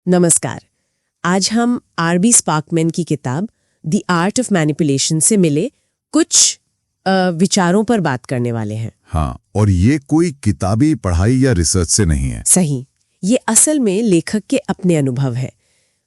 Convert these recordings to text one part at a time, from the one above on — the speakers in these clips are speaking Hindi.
नमस्कार। आज हम आरबी स्पार्कमैन की किताब द आर्ट ऑफ मैनिपुलेशन से मिले कुछ विचारों पर बात करने वाले हैं। हाँ, और ये कोई किताबी पढ़ाई या रिसर्च से नहीं है। सही, ये असल में लेखक के अपने अनुभव है।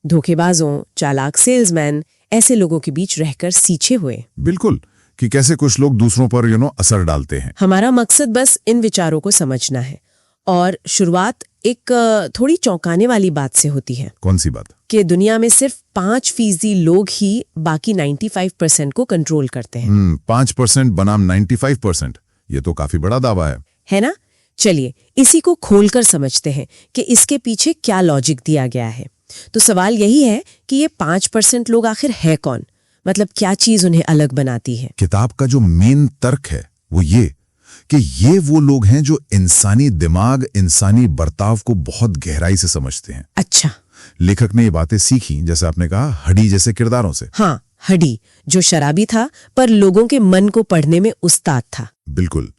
धोखेबाजों, चालाक सेल्समैन, ऐसे लोगों के बीच रहकर सींचे हुए। बिल्कुल, कि कैसे कुछ लोग दूसरों पर असर डालते हैं। हमारा मकसद बस इन विचारों को समझना है। और शुरुआत एक थोड़ी चौंकाने वाली बात से होती है। कौन सी बात? कि दुनिया में सिर्फ 5% लोग ही बाकी 95% को कंट्रोल करते हैं। 5% बनाम 95%, ये तो काफी बड़ा दावा है ना? चलिए इसी को खोलकर समझते हैं कि इसके पीछे क्या लॉजिक दिया गया है। तो सवाल यही है कि ये 5% लोग आखिर है कौन? मतलब क्या चीज उन्हें अलग बनाती है? किताब का जो मेन तर्क है वो ये कि ये वो लोग हैं जो इंसानी दिमाग, इंसानी बर्ताव को बहुत गहराई से समझते हैं। अच्छा। लेखक ने ये बातें सीखी, जैसे आपने कहा, हडी जैसे किरदारों से। हाँ, हडी जो शराबी था पर लोगों के मन को पढ़ने में उस्ताद था। बिल्कुल।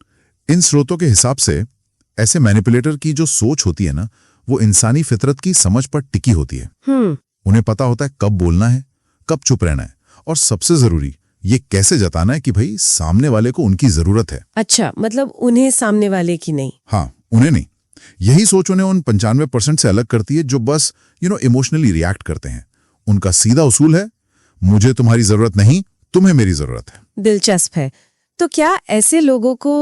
इन स्रोतों के हिसाब से ऐसे मैनिपुलेटर की जो सोच होती है ना, वो इंसानी फितरत की समझ पर टिकी होती है। उन्हें पता होता है कब बोलना है, कब चुप रहना है, और सबसे जरूरी ये कैसे जताना है कि भाई सामने वाले को उनकी जरूरत है। अच्छा, मतलब उन्हें सामने वाले की नहीं। हाँ, उन्हें नहीं। यही सोच उन्हें उन 95% से अलग करती है जो बस इमोशनली रिएक्ट करते हैं। उनका सीधा उसूल है, मुझे तुम्हारी जरूरत नहीं, तुम्हें मेरी जरूरत है। दिलचस्प है। तो क्या ऐसे लोगों को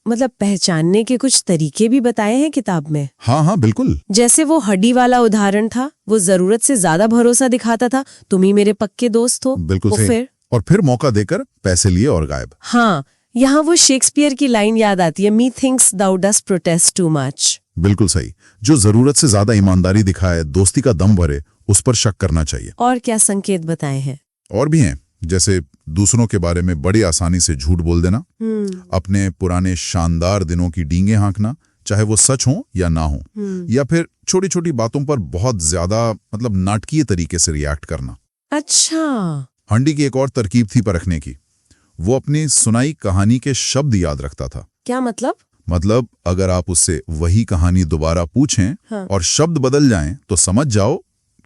पहचानने के कुछ तरीके भी बताए हैं किताब में? हाँ, बिल्कुल। जैसे वो हड्डी वाला उदाहरण था, वो जरूरत से ज्यादा भरोसा दिखाता था, तुम ही मेरे पक्के दोस्त हो। बिल्कुल सही। और फिर मौका देकर पैसे लिए और गायब। हाँ, यहाँ वो शेक्सपियर की लाइन याद आती है, मी thinks thou dost protest too much। बिल्कुल सही। जो जरूरत से ज्यादा ईमानदारी दिखाए, दोस्ती का दम भरे, उस पर शक करना चाहिए। और क्या संकेत बताए हैं? और भी हैं, जैसे दूसरों के बारे में बड़ी आसानी से झूठ बोल देना, अपने पुराने शानदार दिनों की डींगे हाँकना, चाहे वो सच हो या ना हो, या फिर छोटी छोटी बातों पर बहुत ज्यादा नाटकीय तरीके से रिएक्ट करना। अच्छा। हंडी की एक और तरकीब थी परखने की। वो अपनी सुनाई कहानी के शब्द याद रखता था। क्या मतलब? मतलब अगर आप उससे वही कहानी दोबारा पूछें, हाँ, और शब्द बदल जाएं, तो समझ जाओ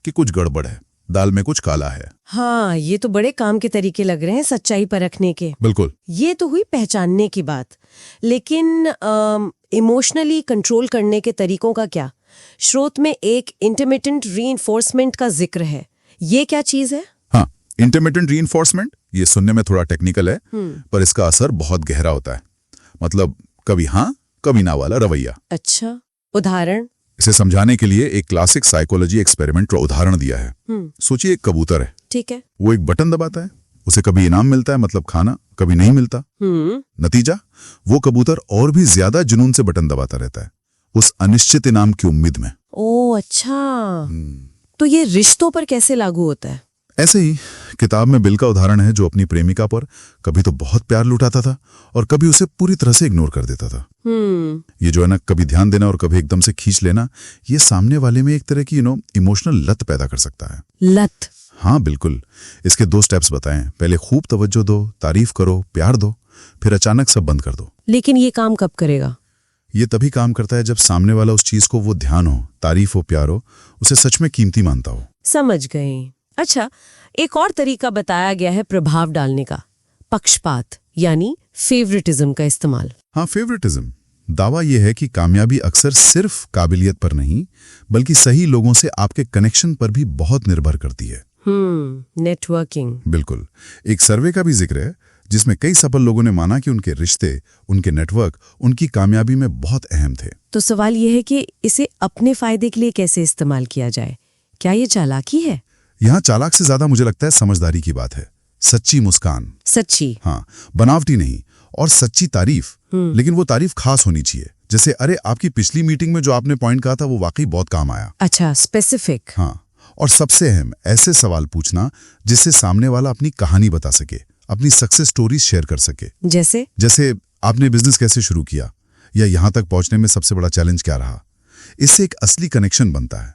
कि कुछ गड़बड़ है, दाल में कुछ काला है। हाँ, ये तो बड़े काम के तरीके लग रहे हैं सच्चाई परखने के। बिल्कुल। ये तो हुई पहचानने की बात, लेकिन इमोशनली कंट्रोल करने के तरीकों का क्या? स्रोत में एक इंटरमिटेंट रीइंफोर्समेंट का जिक्र है। ये क्या चीज है? हाँ, इंटरमिटेंट रीइंफोर्समेंट, ये सुनने में थोड़ा टेक्निकल है, पर इसका असर बहुत गहरा होता है। मतलब कभी हाँ कभी ना वाला रवैया। अच्छा, उदाहरण? इसे समझाने के लिए एक क्लासिक साइकोलॉजी एक्सपेरिमेंट का उदाहरण दिया है। सोचिए एक कबूतर है। ठीक है। वो एक बटन दबाता है, उसे कभी इनाम मिलता है, मतलब खाना, कभी नहीं मिलता। नतीजा, वो कबूतर और भी ज्यादा जुनून से बटन दबाता रहता है, उस अनिश्चित इनाम की उम्मीद में। ओह अच्छा। तो ये रिश्तों पर कैसे लागू होता है? ऐसे ही किताब में बिल का उदाहरण है, जो अपनी प्रेमिका पर कभी तो बहुत प्यार लुटाता था और कभी उसे पूरी तरह से इग्नोर कर देता था। ये जो है ना, कभी ध्यान देना और कभी एकदम से खींच लेना, ये सामने वाले में एक तरह की इमोशनल लत पैदा कर सकता है। लत? हाँ बिल्कुल। इसके 2 स्टेप्स बताएं। पहले खूब तवज्जो दो, तारीफ करो, प्यार दो, फिर अचानक सब बंद कर दो। लेकिन ये काम कब करेगा? ये तभी काम करता है जब सामने वाला उस चीज को वो ध्यान हो, तारीफ हो, प्यार हो, उसे सच में कीमती मानता हो। समझ गई। अच्छा, एक और तरीका बताया गया है प्रभाव डालने का, पक्षपात यानी फेवरेटिज्म का इस्तेमाल। हाँ, फेवरेटिज्म। दावा यह है कि कामयाबी अक्सर सिर्फ काबिलियत पर नहीं, बल्कि सही लोगों से आपके कनेक्शन पर भी बहुत निर्भर करती है। नेटवर्किंग। बिल्कुल। एक सर्वे का भी जिक्र है जिसमें कई सफल लोगों ने माना कि उनके रिश्ते, उनके नेटवर्क उनकी कामयाबी में बहुत अहम थे। तो सवाल यह है कि इसे अपने फायदे के लिए कैसे इस्तेमाल किया जाए? क्या ये चालाकी है? यहाँ चालाक से ज्यादा मुझे लगता है समझदारी की बात है। सच्ची मुस्कान। सच्ची? हाँ, बनावटी नहीं। और सच्ची तारीफ, लेकिन वो तारीफ खास होनी चाहिए। जैसे, अरे आपकी पिछली मीटिंग में जो आपने पॉइंट कहा था वो वाकई बहुत काम आया। अच्छा, स्पेसिफिक। हाँ, और सबसे अहम, ऐसे सवाल पूछना जिससे सामने वाला अपनी कहानी बता सके, अपनी सक्सेस स्टोरीज शेयर कर सके। जैसे आपने बिजनेस कैसे शुरू किया, या यहाँ तक पहुंचने में सबसे बड़ा चैलेंज क्या रहा। इससे एक असली कनेक्शन बनता है।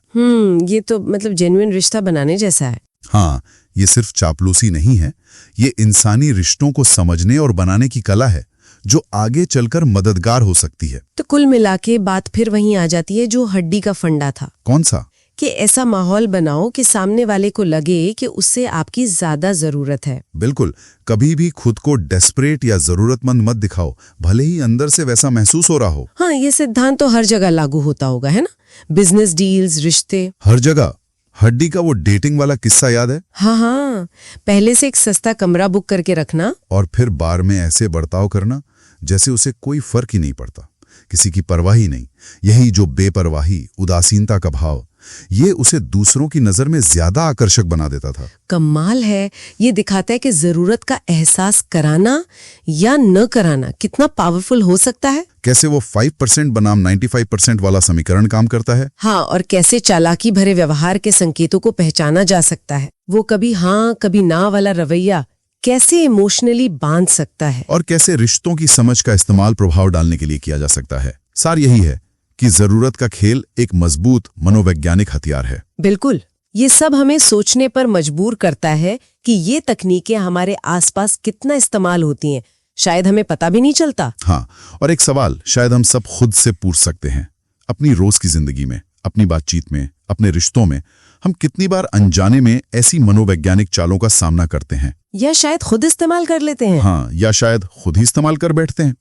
ये तो जेन्युइन रिश्ता बनाने जैसा है। हाँ, ये सिर्फ चापलूसी नहीं है, ये इंसानी रिश्तों को समझने और बनाने की कला है, जो आगे चलकर मददगार हो सकती है। तो कुल मिला के बात फिर वहीं आ जाती है जो हड्डी का फंडा था। कौन सा? कि ऐसा माहौल बनाओ कि सामने वाले को लगे कि उससे आपकी ज्यादा जरूरत है। बिल्कुल, कभी भी खुद को डेस्परेट या जरूरतमंद मत दिखाओ, भले ही अंदर से वैसा महसूस हो रहा हो। हाँ, ये सिद्धांत तो हर जगह लागू होता होगा, है ना? बिजनेस डील्स, रिश्ते, हर जगह। हड्डी का वो डेटिंग वाला किस्सा याद है? हाँ हाँ, पहले से एक सस्ता कमरा बुक करके रखना और फिर बार में ऐसे बर्ताव करना जैसे उसे कोई फर्क ही नहीं पड़ता, किसी की परवाह ही नहीं। यही जो बेपरवाही, उदासीनता का भाव, ये उसे दूसरों की नजर में ज्यादा आकर्षक बना देता था। कमाल है, ये दिखाता है कि जरूरत का एहसास कराना या न कराना कितना पावरफुल हो सकता है। कैसे वो 5% बनाम 95% वाला समीकरण काम करता है। हाँ, और कैसे चालाकी भरे व्यवहार के संकेतों को पहचाना जा सकता है। वो कभी हाँ कभी ना वाला रवैया कैसे इमोशनली बांध सकता है। और कैसे रिश्तों की समझ का इस्तेमाल प्रभाव डालने के लिए किया जा सकता है। सार यही है कि जरूरत का खेल एक मजबूत मनोवैज्ञानिक हथियार है। बिल्कुल, ये सब हमें सोचने पर मजबूर करता है कि ये तकनीकें हमारे आसपास कितना इस्तेमाल होती हैं, शायद हमें पता भी नहीं चलता। हाँ, और एक सवाल शायद हम सब खुद से पूछ सकते हैं, अपनी रोज की जिंदगी में, अपनी बातचीत में, अपने रिश्तों में हम कितनी बार अनजाने में ऐसी मनोवैज्ञानिक चालों का सामना करते हैं, या शायद खुद इस्तेमाल कर लेते हैं। हाँ, या शायद खुद ही इस्तेमाल कर बैठते हैं।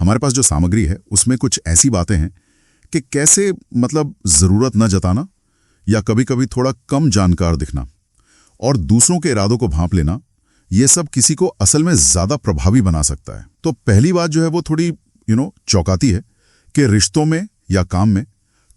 हमारे पास जो सामग्री है उसमें कुछ ऐसी बातें हैं कि कैसे मतलब जरूरत न जताना, या कभी कभी थोड़ा कम जानकार दिखना और दूसरों के इरादों को भांप लेना, ये सब किसी को असल में ज्यादा प्रभावी बना सकता है। तो पहली बात जो है वो थोड़ी चौंकाती है कि रिश्तों में या काम में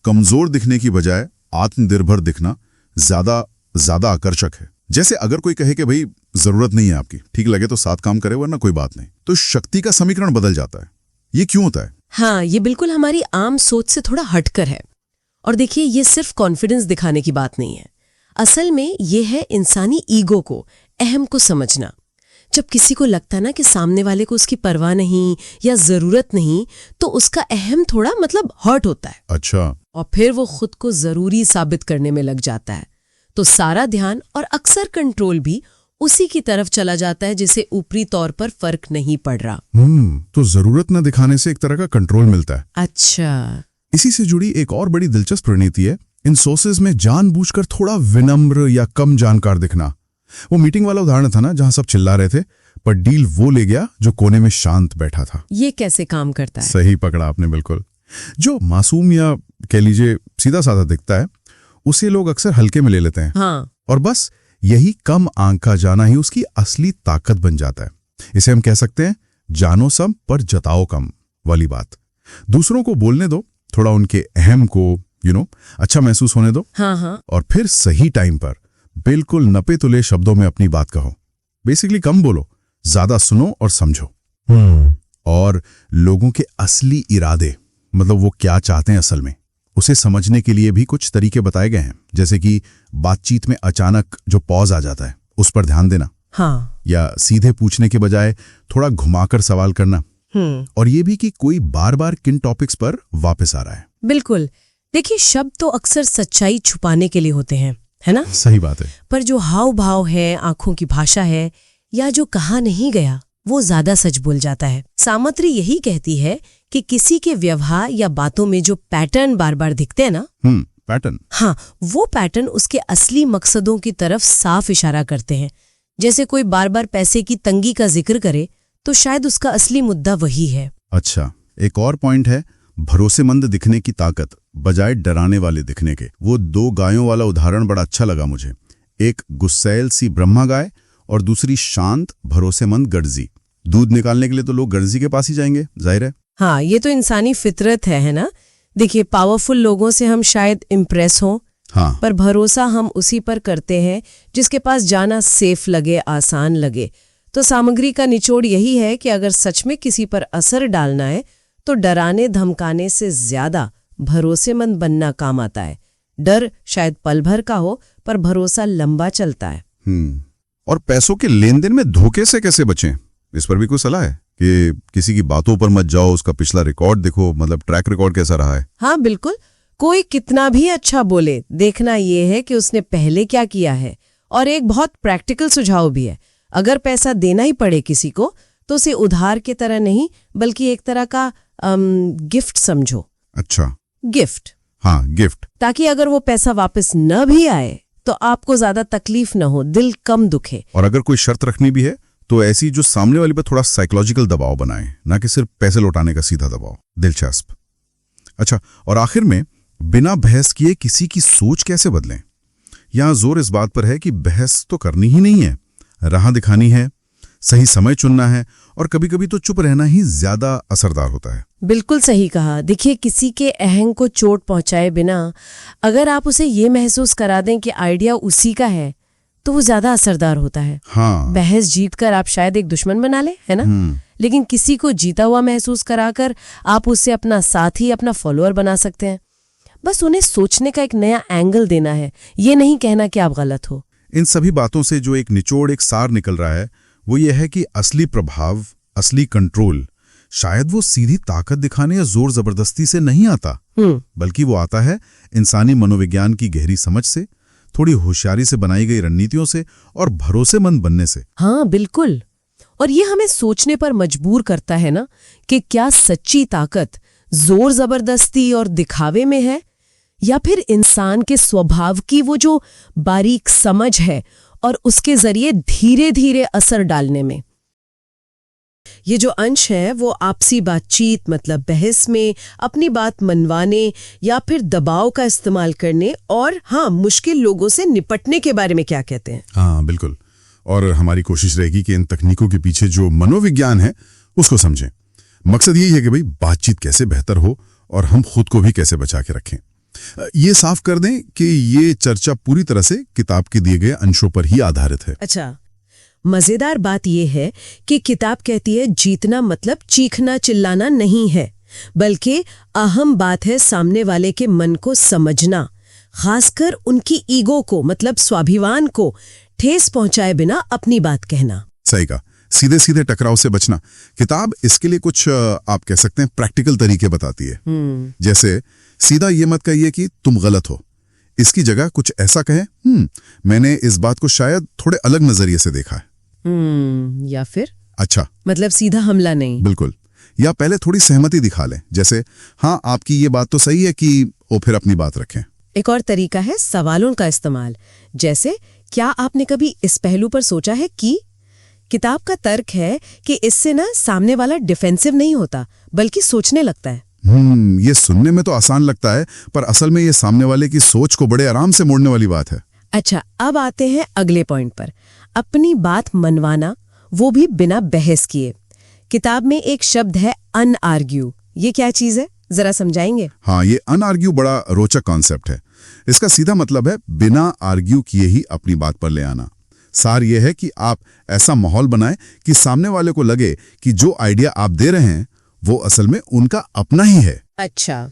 कमजोर दिखने की बजाय आत्मनिर्भर दिखना ज्यादा आकर्षक है। जैसे अगर कोई कहे कि भाई जरूरत नहीं है आपकी, ठीक लगे तो साथ काम करे वरना कोई बात नहीं, तो शक्ति का समीकरण बदल जाता है। ये क्यों होता है? हाँ, ये बिल्कुल हमारी आम सोच से थोड़ा हटकर है। और देखिए, ये सिर्फ कॉन्फिडेंस दिखाने की बात नहीं है। असल में ये है इंसानी ईगो को, अहम को समझना। जब किसी को लगता ना कि सामने वाले को उसकी परवाह नहीं या जरूरत नहीं, तो उसका अहम थोड़ा हर्ट होता है। अच्छा। और फिर वो खुद को जरूरी साबित करने में लग जाता है। तो सारा ध्यान और अक्सर कंट्रोल भी उसी की तरफ चला जाता है जिसे ऊपरी तौर पर फर्क नहीं पड़ रहा। तो जरूरत न दिखाने से एक तरह का कंट्रोल मिलता है। अच्छा, इसी से जुड़ी एक और बड़ी दिलचस्प रणनीति है इन सोर्सेज में जानबूझकर थोड़ा विनम्र या कम जानकार दिखना। वो मीटिंग वाला उदाहरण था ना, जहां सब चिल्ला रहे थे पर डील वो ले गया जो कोने में शांत बैठा था। ये कैसे काम करता है? सही पकड़ा आपने, बिल्कुल। जो मासूम या कह लीजिए सीधा साधा दिखता है उसे लोग अक्सर हल्के में ले लेते हैं। हाँ। और बस यही कम आंक का जाना ही उसकी असली ताकत बन जाता है। इसे हम कह सकते हैं जानो सब पर जताओ कम वाली बात। दूसरों को बोलने दो, थोड़ा उनके अहम को अच्छा महसूस होने दो। हाँ। और फिर सही टाइम पर बिल्कुल नपे तुले शब्दों में अपनी बात कहो। बेसिकली कम बोलो, ज्यादा सुनो और समझो। और लोगों के असली इरादे, वो क्या चाहते हैं असल में, उसे समझने के लिए भी कुछ तरीके बताए गए हैं। जैसे कि बातचीत में अचानक जो पॉज आ जाता है उस पर ध्यान देना। हाँ। या सीधे पूछने के बजाय थोड़ा घुमाकर सवाल करना। और ये भी कि कोई बार बार किन टॉपिक्स पर वापस आ रहा है। बिल्कुल। देखिए, शब्द तो अक्सर सच्चाई छुपाने के लिए होते हैं, है ना? सही बात है। पर जो हाव भाव है, आंखों की भाषा है, या जो कहा नहीं गया, वो ज्यादा सच बोल जाता है। सामग्री यही कहती है कि किसी के व्यवहार या बातों में जो पैटर्न बार बार दिखते हैं ना, पैटर्न, हाँ, वो पैटर्न उसके असली मकसदों की तरफ साफ इशारा करते हैं। जैसे कोई बार बार पैसे की तंगी का जिक्र करे तो शायद उसका असली मुद्दा वही है। अच्छा, एक और पॉइंट है भरोसेमंद दिखने की ताकत बजाय डराने वाले दिखने के। वो 2 गायों वाला उदाहरण बड़ा अच्छा लगा मुझे। एक गुस्सैल सी ब्रह्मा गाय और दूसरी शांत भरोसेमंद गर्जी। दूध निकालने के लिए तो लोग गर्जी के पास ही जाएंगे, जाहिर है। हाँ, ये तो इंसानी फितरत है ना? देखिए, पावरफुल लोगों से हम शायद इम्प्रेस हों, हाँ, पर भरोसा हम उसी पर करते हैं जिसके पास जाना सेफ लगे, आसान लगे। तो सामग्री का निचोड़ यही है कि अगर सच में किसी पर असर डालना है तो डराने धमकाने से ज्यादा भरोसेमंद बनना काम आता है। डर शायद पल भर का हो, पर भरोसा लंबा चलता है। और पैसों के लेन देन में धोखे से कैसे बचें, इस पर भी कोई सलाह है कि किसी की बातों पर मत जाओ, उसका पिछला रिकॉर्ड देखो, ट्रैक रिकॉर्ड कैसा रहा है। हाँ बिल्कुल, कोई कितना भी अच्छा बोले, देखना ये है कि उसने पहले क्या किया है। और एक बहुत प्रैक्टिकल सुझाव भी है, अगर पैसा देना ही पड़े किसी को तो उसे उधार की तरह नहीं बल्कि एक तरह का गिफ्ट समझो। अच्छा, गिफ्ट। हाँ, गिफ्ट। ताकि अगर वो पैसा वापस न भी आए तो आपको ज्यादा तकलीफ न हो, दिल कम दुखे। और अगर कोई शर्त रखनी भी है तो ऐसी जो सामने वाले पर थोड़ा साइकोलॉजिकल दबाव बनाए, ना कि सिर्फ पैसे लौटाने का सीधा दबाव। दिलचस्प। अच्छा, और आखिर में बिना बहस किए किसी की सोच कैसे बदलें? यहां जोर इस बात पर है कि बहस तो करनी ही नहीं है, राह दिखानी है, सही समय चुनना है, और कभी कभी तो चुप रहना ही ज्यादा असरदार होता है। बिल्कुल सही कहा। देखिए, किसी के अहंग को चोट पहुंचाए बिना अगर आप उसे ये महसूस करा दें कि आइडिया उसी का है तो वो ज्यादा असरदार होता है। हाँ। बहस जीतकर आप शायद एक दुश्मन बना ले, है ना? लेकिन किसी को जीता हुआ महसूस कराकर आप उससे अपना साथी, अपना फॉलोअर बना सकते हैं। बस उन्हें सोचने का एक नया एंगल देना है, ये नहीं कहना कि आप गलत हो। इन सभी बातों से जो एक निचोड़, एक सार निकल रहा है वो ये है कि असली प्रभाव, असली कंट्रोल शायद वो सीधी ताकत दिखाने या जोर जबरदस्ती से नहीं आता, बल्कि वो आता है इंसानी मनोविज्ञान की गहरी समझ से, थोड़ी होशियारी से बनाई गई रणनीतियों से और भरोसेमंद बनने से। हाँ, बिल्कुल। और ये हमें सोचने पर मजबूर करता है ना कि क्या सच्ची ताकत जोर जबरदस्ती और दिखावे में है, या फिर इंसान के स्वभाव की वो जो बारीक समझ है और उसके जरिए धीरे धीरे असर डालने में। ये जो अंश है वो आपसी बातचीत, मतलब बहस में अपनी बात मनवाने या फिर दबाव का इस्तेमाल करने और हाँ, मुश्किल लोगों से निपटने के बारे में क्या कहते हैं। हाँ, बिल्कुल। और हमारी कोशिश रहेगी कि इन तकनीकों के पीछे जो मनोविज्ञान है उसको समझें। मकसद यही है कि भाई बातचीत कैसे बेहतर हो और हम खुद को भी कैसे बचा के रखें। ये साफ कर दें कि ये चर्चा पूरी तरह से किताब के दिए गए अंशों पर ही आधारित है। अच्छा, मजेदार बात यह है कि किताब कहती है जीतना मतलब चीखना चिल्लाना नहीं है, बल्कि अहम बात है सामने वाले के मन को समझना, खासकर उनकी ईगो को, मतलब स्वाभिमान को ठेस पहुंचाए बिना अपनी बात कहना। सही कहा, सीधे सीधे टकराव से बचना। किताब इसके लिए कुछ आप कह सकते हैं प्रैक्टिकल तरीके बताती है। जैसे सीधा ये मत कहिए कि तुम गलत हो, इसकी जगह कुछ ऐसा कहें, मैंने इस बात को शायद थोड़े अलग नजरिए से देखा है। या फिर अच्छा, मतलब सीधा हमला नहीं। बिल्कुल। या पहले थोड़ी सहमति दिखा लें, जैसे हाँ आपकी ये बात तो सही है, कि वो फिर अपनी बात रखें। एक और तरीका है सवालों का इस्तेमाल, जैसे क्या आपने कभी इस पहलू पर सोचा है कि। किताब का तर्क है कि इससे ना सामने वाला डिफेंसिव नहीं होता, बल्कि सोचने लगता है। ये सुनने में तो आसान लगता है, पर असल में ये सामने वाले की सोच को बड़े आराम से मोड़ने वाली बात है। अच्छा, अब आते हैं अगले पॉइंट पर, अपनी बात मनवाना, वो भी बिना बहस किए। किताब में एक शब्द है अनआर्ग्यू। ये क्या चीज है, जरा समझाएंगे? हाँ, ये अनआर्ग्यू बड़ा रोचक कॉन्सेप्ट है। इसका सीधा मतलब है बिना आर्ग्यू किए ही अपनी बात पर ले आना। सार यह है कि आप ऐसा माहौल बनाएं कि सामने वाले को लगे कि जो आइडिया आप दे रहे हैं वो असल में उनका अपना ही है। अच्छा,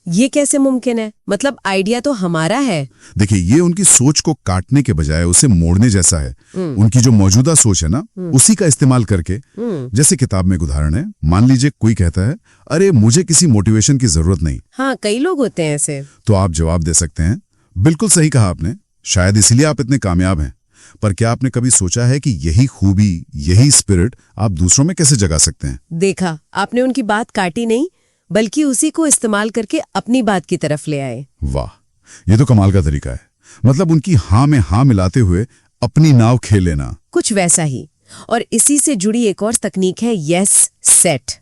ये कैसे मुमकिन है? मतलब आइडिया तो हमारा है। देखिए, ये उनकी सोच को काटने के बजाय उसे मोड़ने जैसा है। उनकी जो मौजूदा सोच है ना, उसी का इस्तेमाल करके। जैसे किताब में एक उदाहरण है, मान लीजिए कोई कहता है, अरे मुझे किसी मोटिवेशन की जरूरत नहीं। हाँ, कई लोग होते हैं ऐसे। तो आप जवाब दे सकते हैं, बिल्कुल सही कहा आपने, शायद इसलिए आप इतने कामयाब हैं। पर क्या आपने कभी सोचा है कि यही खूबी, यही स्पिरिट आप दूसरों में कैसे जगा सकते हैं? देखा, आपने उनकी बात काटी नहीं, बल्कि उसी को इस्तेमाल करके अपनी बात की तरफ ले आए। वाह, ये तो कमाल का तरीका है। मतलब उनकी हाँ में हाँ मिलाते हुए अपनी नाव खेल लेना। कुछ वैसा ही। और इसी से जुड़ी एक और तकनीक है यस सेट,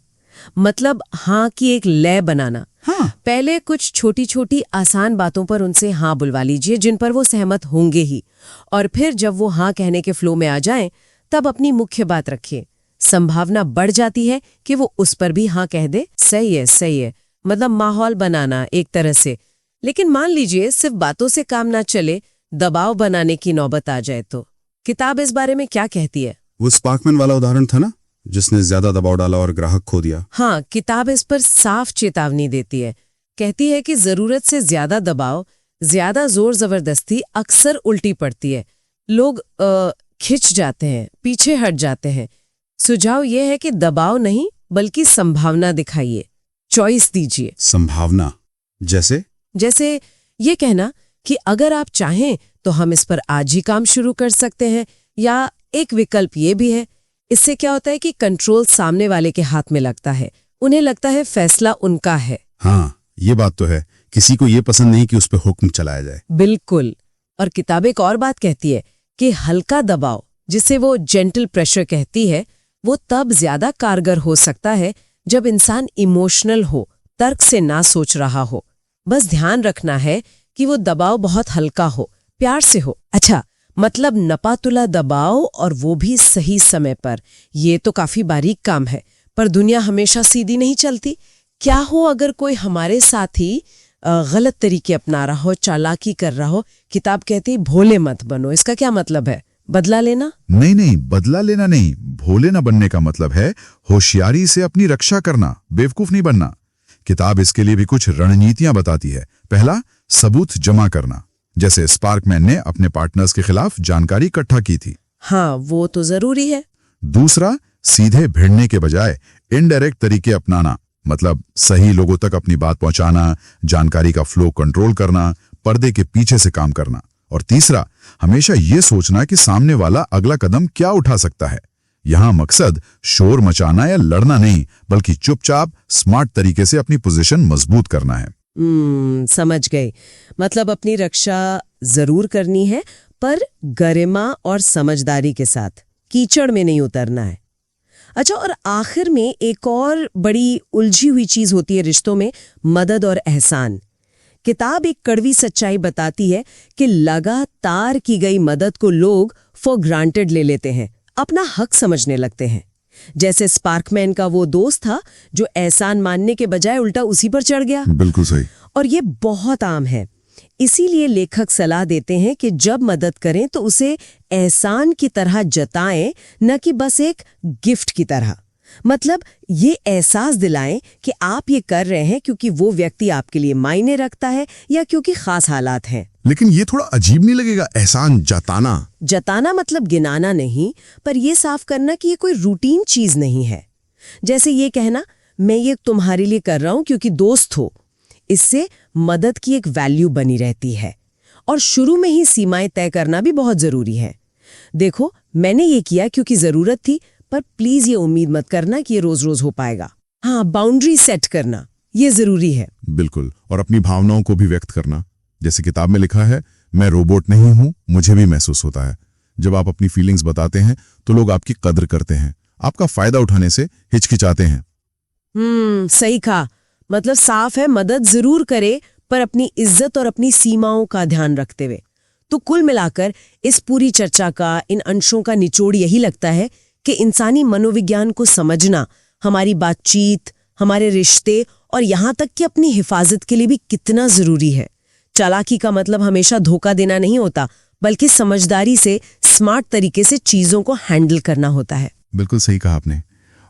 मतलब हाँ की एक लय बनाना। हाँ। पहले कुछ छोटी छोटी आसान बातों पर उनसे हाँ बुलवा लीजिए जिन पर वो सहमत होंगे ही, और फिर जब वो हाँ कहने के फ्लो में आ जाएं, तब अपनी मुख्य बात रखिए। संभावना बढ़ जाती है कि वो उस पर भी हाँ कह दे। सही है, सही है, मतलब माहौल बनाना एक तरह से। लेकिन मान लीजिए सिर्फ बातों से काम ना चले, दबाव बनाने की नौबत आ जाए तो किताब इस बारे में क्या कहती है? वो स्पार्कमैन वाला उदाहरण था ना, जिसने ज्यादा दबाव डाला और ग्राहक खो दिया। हाँ, किताब इस पर साफ चेतावनी देती है। कहती है कि जरूरत से ज्यादा दबाव, ज्यादा जोर जबरदस्ती अक्सर उल्टी पड़ती है। लोग खिंच जाते हैं, पीछे हट जाते हैं। सुझाव यह है कि दबाव नहीं बल्कि संभावना दिखाइए, चॉइस दीजिए। संभावना जैसे ये कहना कि अगर आप चाहें तो हम इस पर आज ही काम शुरू कर सकते हैं, या एक विकल्प ये भी है। इससे क्या होता है कि कंट्रोल सामने वाले के हाथ में लगता है, उन्हें लगता है फैसला उनका है। हाँ, ये बात तो है किसी को ये पसंद नहीं कि उस पर हुक्म चलाया जाए। बिल्कुल। और किताब एक और बात कहती है कि हल्का दबाव, जिसे वो जेंटल प्रेशर कहती है, वो तब ज्यादा कारगर हो सकता है जब इंसान इमोशनल हो, तर्क से ना सोच रहा हो। बस ध्यान रखना है कि वो दबाव बहुत हल्का हो, प्यार से हो। अच्छा, मतलब नपातुला दबाव, और वो भी सही समय पर। ये तो काफी बारीक काम है, पर दुनिया हमेशा सीधी नहीं चलती। क्या हो अगर कोई हमारे साथ ही गलत तरीके अपना रहा हो, चालाकी कर रहा हो? किताब कहती है भोले मत बनो। इसका क्या मतलब है? बदला लेना? नहीं, बदला लेना नहीं। भोले न बनने का मतलब है होशियारी से अपनी रक्षा करना, बेवकूफ नहीं बनना। किताब इसके लिए भी कुछ रणनीतियां बताती है। पहला, सबूत जमा करना, जैसे स्पार्कमैन ने अपने पार्टनर्स के खिलाफ जानकारी इकट्ठा की थी। हाँ, वो तो जरूरी है। दूसरा, सीधे भिड़ने के बजाय इनडायरेक्ट तरीके अपनाना, मतलब सही लोगों तक अपनी बात पहुंचाना, जानकारी का फ्लो कंट्रोल करना, पर्दे के पीछे से काम करना। और तीसरा, हमेशा ये सोचना कि सामने वाला अगला कदम क्या उठा सकता है। यहां मकसद शोर मचाना या लड़ना नहीं, बल्कि चुपचाप स्मार्ट तरीके से अपनी पोजीशन मजबूत करना है। समझ गई। मतलब अपनी रक्षा जरूर करनी है, पर गरिमा और समझदारी के साथ, कीचड़ में नहीं उतरना है। अच्छा, और आखिर में एक और बड़ी उलझी हुई चीज होती है रिश्तों में, मदद और एहसान। किताब एक कड़वी सच्चाई बताती है कि लगातार की गई मदद को लोग फॉर ग्रांटेड ले लेते हैं, अपना हक समझने लगते हैं। जैसे स्पार्कमैन का वो दोस्त था जो एहसान मानने के बजाय उल्टा उसी पर चढ़ गया। बिल्कुल सही। और ये बहुत आम है। इसीलिए लेखक सलाह देते हैं कि जब मदद करें तो उसे एहसान की तरह जताएं, न कि बस एक गिफ्ट की तरह। मतलब ये एहसास दिलाएं कि आप ये कर रहे हैं क्योंकि वो व्यक्ति आपके लिए मायने रखता है या क्योंकि खास हालात हैं। लेकिन ये थोड़ा अजीब नहीं लगेगा, एहसान जताना मतलब गिनाना नहीं, पर ये साफ करना कि ये कोई रूटीन चीज नहीं है। जैसे ये कहना, मैं ये तुम्हारे लिए कर रहा हूं क्योंकि दोस्त हो। इससे मदद की एक वैल्यू बनी रहती है। और शुरू में ही सीमाएं तय करना भी बहुत जरूरी है। देखो, मैंने ये किया क्योंकि जरूरत थी, पर प्लीज ये उम्मीद मत करना कि ये रोज रोज हो पाएगा। हाँ, बाउंड्री सेट करना ये जरूरी है। बिल्कुल। और अपनी भावनाओं को भी व्यक्त करना। जैसे किताब में लिखा है, मैं रोबोट नहीं हूं, मुझे भी महसूस होता है। जब आप अपनी फीलिंग्स बताते हैं तो लोग आपकी कद्र करते हैं, आपका फायदा उठाने से हिचकिचाते हैं। सही कहा। मतलब साफ है, मदद जरूर करे, पर अपनी इज्जत और अपनी सीमाओं का ध्यान रखते हुए। तो कुल मिलाकर इस पूरी चर्चा का, इन अंशों का निचोड़ यही लगता है कि इंसानी मनोविज्ञान को समझना हमारी बातचीत, हमारे रिश्ते और यहाँ तक कि अपनी हिफाजत के लिए भी कितना जरूरी है। चालाकी का मतलब हमेशा धोखा देना नहीं होता, बल्कि समझदारी से, स्मार्ट तरीके से चीजों को हैंडल करना होता है। बिल्कुल सही कहा आपने।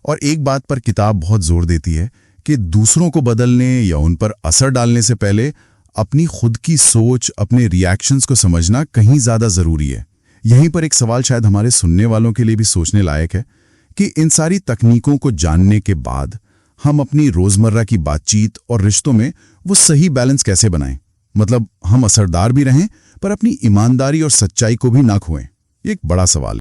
और एक बात पर किताब बहुत जोर देती है कि दूसरों को बदलने या उन पर असर डालने से पहले अपनी खुद की सोच, अपने रिएक्शंस को समझना कहीं ज्यादा जरूरी है। यहीं पर एक सवाल शायद हमारे सुनने वालों के लिए भी सोचने लायक है कि इन सारी तकनीकों को जानने के बाद हम अपनी रोजमर्रा की बातचीत और रिश्तों में वो सही बैलेंस कैसे बनाएं। मतलब हम असरदार भी रहें, पर अपनी ईमानदारी और सच्चाई को भी ना खोएं। ये एक बड़ा सवाल है।